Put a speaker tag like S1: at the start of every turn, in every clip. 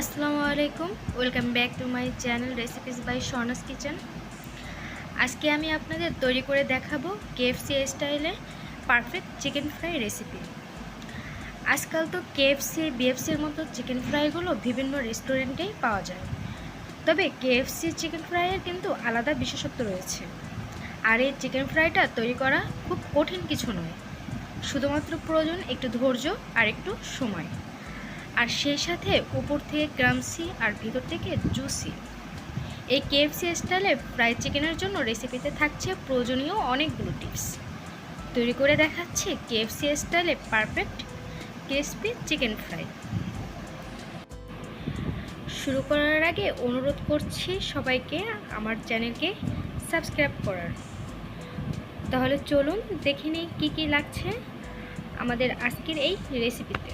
S1: আসসালামু আলাইকুম, welcome back to my channel recipes by Sharna's kitchen. আজকে আমি আপনাদের তৈরি করে দেখাবো KFC স্টাইলে পারফেক্ট চিকেন ফ্রাই রেসিপি। আজকাল তো KFC, BFCর মতো চিকেন ফ্রাইগুলো বিভিন্ন রেস্টুরেন্টেই পাওয়া যায়, তবে KFC চিকেন ফ্রাইয়ের কিন্তু আলাদা বিশেষত্ব রয়েছে। আর এই চিকেন ফ্রাইটা তৈরি করা খুব কঠিন কিছু নয়, শুধুমাত্র প্রয়োজন একটু ধৈর্য আর একটু সময়, আর সেই সাথে উপর থেকে ক্রাঞ্চি আর ভিতর থেকে জুসি। এই KFC স্টাইলে ফ্রাইড চিকেনের জন্য রেসিপিতে থাকছে প্রয়োজনীয় অনেকগুলো টিপস। তৈরি করে দেখাচ্ছি KFC স্টাইলে পারফেক্ট ক্রিসপি চিকেন ফ্রাই। শুরু করার আগে অনুরোধ করছি সবাইকে আমার চ্যানেলকে সাবস্ক্রাইব করার। তাহলে চলুন দেখে নিই কী কী লাগছে আমাদের আজকের এই রেসিপিতে।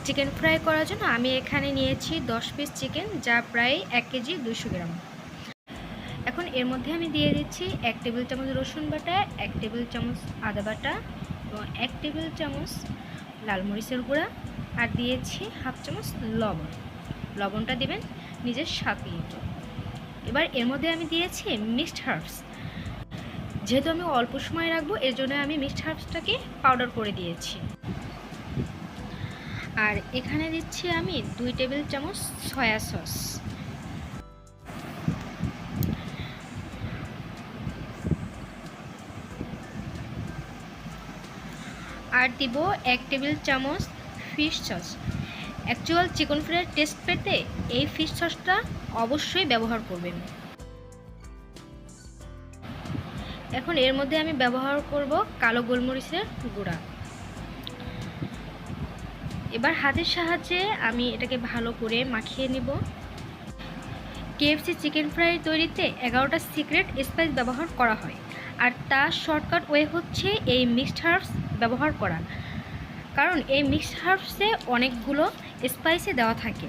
S1: চিকেন ফ্রাই করার জন্য আমি এখানে নিয়েছি 10 পিস চিকেন, যা প্রায় 1 কেজি 200 গ্রাম। এখন এর মধ্যে আমি দিয়ে দিচ্ছি 1 টেবিল চামচ রসুন বাটা, 1 টেবিল চামচ আদা বাটা এবং 1 টেবিল চামচ লাল মরিচের গুঁড়া, আর দিয়েছি হাফ চামচ লবণ। লবণটা দিবেন নিজের স্বাদ মতো। এবার এর মধ্যে আমি দিয়েছি মিক্সড হার্বস। যেহেতু আমি অল্প সময় রাখবো, এর জন্য আমি মিক্সড হার্বসটাকে পাউডার করে দিয়েছি। আর এখানে দিচ্ছি আমি 2 টেবিল চামচ সয়া সস, আর দিব 1 টেবিল চামচ ফিশ সস। অ্যাকচুয়াল চিকেন ফ্রাইয়ের টেস্ট পেতে এই ফিশ সসটা অবশ্যই ব্যবহার করবেন। এখন এর মধ্যে আমি ব্যবহার করব কালো গোলমরিচের গুঁড়া। এবার হাতের সাহায্যে আমি এটাকে ভালো করে মাখিয়ে নেব। KFC চিকেন ফ্রাই তৈরিতে 11টা সিক্রেট স্পাইস ব্যবহার করা হয়, আর তার শর্টকাট ওয়ে হচ্ছে এই মিক্সড হার্বস ব্যবহার করা, কারণ এই মিক্সড হার্বসে অনেকগুলো স্পাইসে দেওয়া থাকে।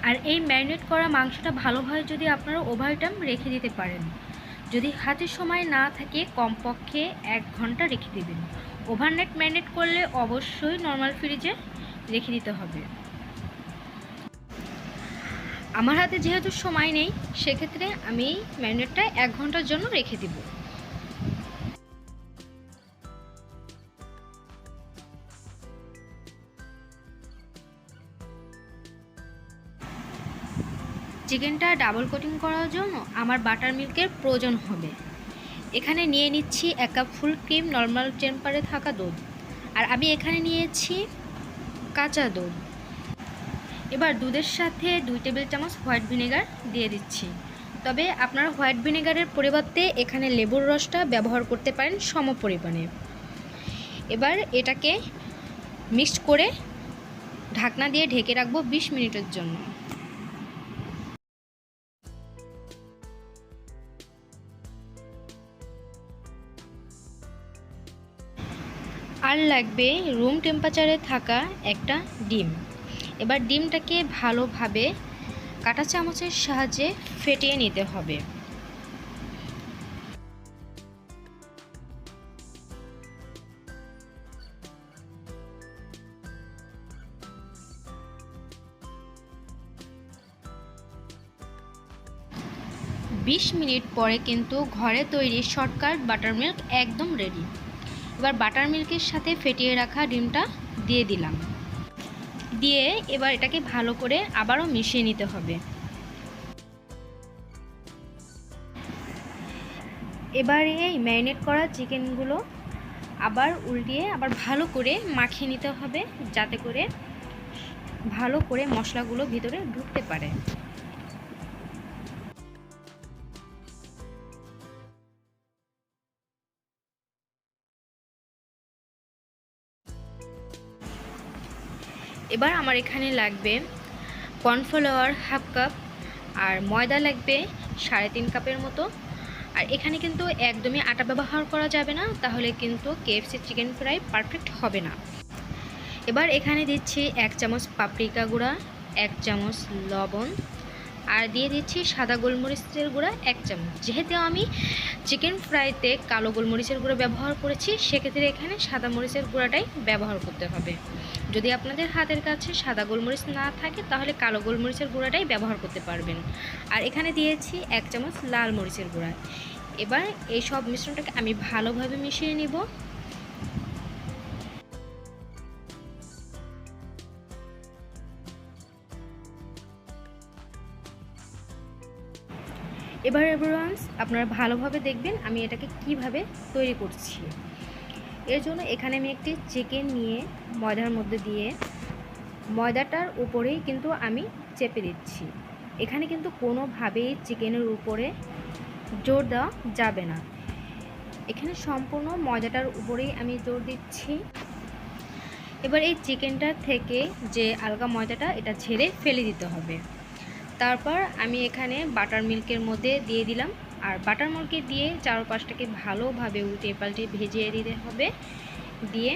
S1: আর এই ম্যারিনেট করা মাংসটা ভালো হয় যদি আপনারা ওভারটাইম রেখে দিতে পারেন। যদি হাতে সময় না থাকে কমপক্ষে 1 ঘন্টা রেখে দেবেন। ওভারনাইট ম্যারিনেট করলে অবশ্যই নর্মাল ফ্রিজে রেখে দিতে হবে। আমার হাতে যেহেতু সময় নেই, সেক্ষেত্রে আমি ম্যারিনেটটা 1 ঘন্টার জন্য রেখে দিব। চিকেনটা ডাবল কোটিং করার জন্য আমার বাটার মিল্কের প্রয়োজন হবে। এখানে নিয়ে নিচ্ছি 1 কাপ ফুল ক্রিম নর্মাল টেম্পারে থাকা দুধ, আর আমি এখানে নিয়েছি কাঁচা দুধ। এবার দুধের সাথে 2 টেবিল চামচ হোয়াইট ভিনেগার দিয়ে দিচ্ছি, তবে আপনারা হোয়াইট ভিনেগারের পরিবর্তে এখানে লেবুর রসটা ব্যবহার করতে পারেন সম পরিমাণে। এবার এটাকে মিক্সড করে ঢাকনা দিয়ে ঢেকে রাখবো 20 মিনিটের জন্য। আর লাগবে রুম টেম্পারেচারে থাকা একটা ডিম। এবার ডিমটাকে ভালোভাবে কাঁটা চামচের সাহায্যে ফেটিয়ে নিতে হবে। বিশ মিনিট পরে কিন্তু ঘরে তৈরি শর্টকাট বাটার মিল্ক একদম রেডি। এবার বাটার মিল্কের সাথে ফেটিয়ে রাখা ডিমটা দিয়ে দিলাম, দিয়ে এবার এটাকে ভালো করে আবারও মিশিয়ে নিতে হবে। এবার এই ম্যারিনেট করা চিকেনগুলো আবার উল্টিয়ে আবার ভালো করে মাখিয়ে নিতে হবে, যাতে করে ভালো করে মশলাগুলো ভিতরে ঢুকতে পারে। এবার আমার এখানে লাগবে কর্নফ্লাওয়ার হাফ কাপ, আর ময়দা লাগবে 3.5 কাপের মতো। আর এখানে কিন্তু একদমই আটা ব্যবহার করা যাবে না, তাহলে কিন্তু KFC চিকেন ফ্রাই পারফেক্ট হবে না। এবার এখানে দিচ্ছি 1 চামচ পাপরিকা গুঁড়া, 1 চামচ লবণ, আর দিয়ে দিচ্ছি সাদা গোলমরিচের গুঁড়া 1 চামচ। যেহেতু আমি চিকেন ফ্রাইতে কালো গোলমরিচের গুঁড়া ব্যবহার করেছি, সেক্ষেত্রে এখানে সাদা মরিচের গুঁড়াটাই ব্যবহার করতে হবে। যদি আপনাদের হাতের কাছে সাদা গোলমরিচ না থাকে তাহলে কালো গোলমরিচের গুঁড়াটাই ব্যবহার করতে পারবেন। আর এখানে দিয়েছি 1 চামচ লাল মরিচের গুঁড়া। এবার এই সব মিশ্রণটাকে আমি ভালোভাবে মিশিয়ে নিব। এবার এভরিওয়ানস, আপনারা ভালোভাবে দেখবেন আমি এটাকে কিভাবে তৈরি করছি। এর জন্য এখানে আমি একটি চিকেন নিয়ে ময়দার মধ্যে দিয়ে ময়দাটার উপরেই কিন্তু আমি চেপে দিচ্ছি। এখানে কিন্তু কোনোভাবেই চিকেনের উপরে জোর দেওয়া যাবে না, এখানে সম্পূর্ণ ময়দাটার উপরেই আমি জোর দিচ্ছি। এবার এই চিকেনটার থেকে যে আলগা ময়দাটা এটা ঝেড়ে ফেলে দিতে হবে। তারপর আমি এখানে বাটার মিল্কের মধ্যে দিয়ে দিলাম, আর বাটার মিল্কে দিয়ে চারপাশটাকে ভালোভাবে উল্টে পাল্টে ভেজিয়ে দিতে হবে। দিয়ে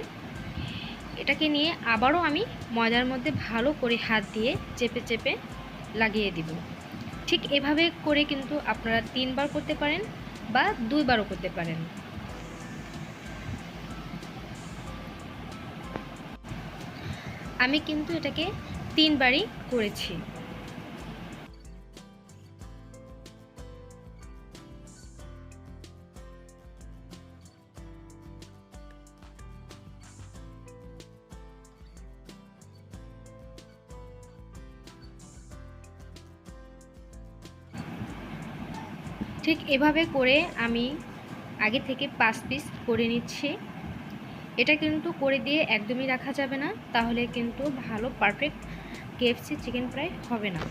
S1: এটাকে নিয়ে আবারও আমি ময়দার মধ্যে ভালো করে হাত দিয়ে চেপে চেপে লাগিয়ে দিব। ঠিক এভাবে করে কিন্তু আপনারা 3 বার করতে পারেন বা 2 বারও করতে পারেন। আমি কিন্তু এটাকে 3 বারই করেছি। ঠিক এভাবে করে আমি আগে থেকে 5 পিস করে নিচ্ছি। এটা কিন্তু করে দিয়ে একদমই রাখা যাবে না, তাহলে কিন্তু ভালো পারফেক্ট KFC চিকেন ফ্রাই হবে না।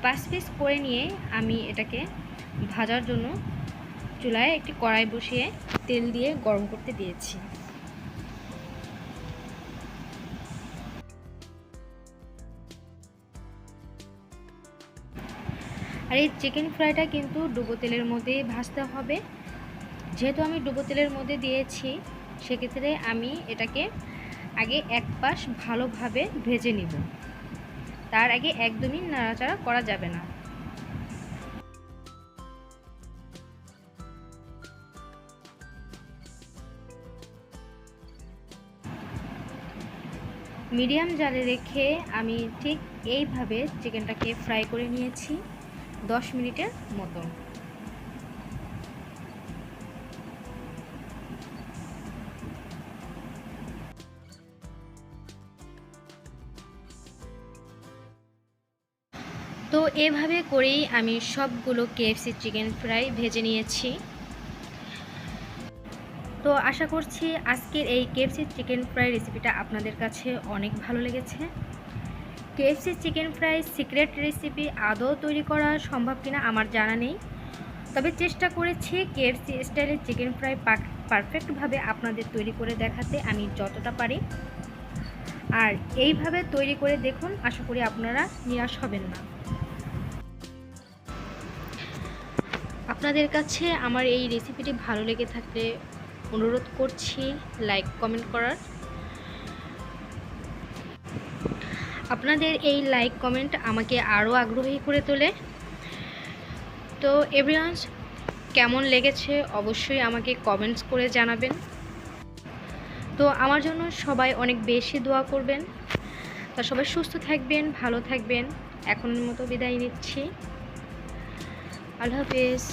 S1: 5 পিস করে নিয়ে আমি এটাকে ভাজার জন্য চুলায় একটি কড়াই বসিয়ে তেল দিয়ে গরম করতে দিয়েছি। আর এই চিকেন ফ্রাইটা কিন্তু ডুবো তেলের মধ্যে ভাজতে হবে। যেহেতু আমি ডুবো তেলের মধ্যে দিয়েছি, সেক্ষেত্রে আমি এটাকে আগে এক পাশ ভালোভাবে ভেজে নিব। তার আগে একদমই নাড়াচাড়া করা যাবে না। মিডিয়াম জালে রেখে আমি ঠিক এইভাবে চিকেনটাকে ফ্রাই করে নিয়েছি 10 মিনিটের মতো। তো এভাবে করেই আমি সবগুলো KFC চিকেন ফ্রাই ভেজে নিয়েছি। তো আশা করছি আজকের এই KFC চিকেন ফ্রাই রেসিপিটা আপনাদের কাছে অনেক ভালো লেগেছে। KFC chicken fry secret recipe আদৌ তৈরি করা সম্ভব কিনা আমার জানা নেই, তবে চেষ্টা করেছি KFC স্টাইলের চিকেন ফ্রাই পারফেক্টভাবে আপনাদের তৈরি করে দেখাতে আমি যতটা পারি। আর এইভাবে তৈরি করে দেখুন, আশা করি আপনারা নিরাশ হবেন না। আপনাদের কাছে আমার এই রেসিপিটি ভালো লেগে থাকলে অনুরোধ করছি লাইক কমেন্ট করার। আপনাদের এই লাইক কমেন্ট আমাকে আরও আগ্রহী করে তোলে। তো এভরিওয়ান, কেমন লেগেছে অবশ্যই আমাকে কমেন্টস করে জানাবেন। তো আমার জন্য সবাই অনেক বেশি দোয়া করবেন। তা সবাই সুস্থ থাকবেন, ভালো থাকবেন। এখনের মতো বিদায় নিচ্ছি। আল্লাহ হাফেজ।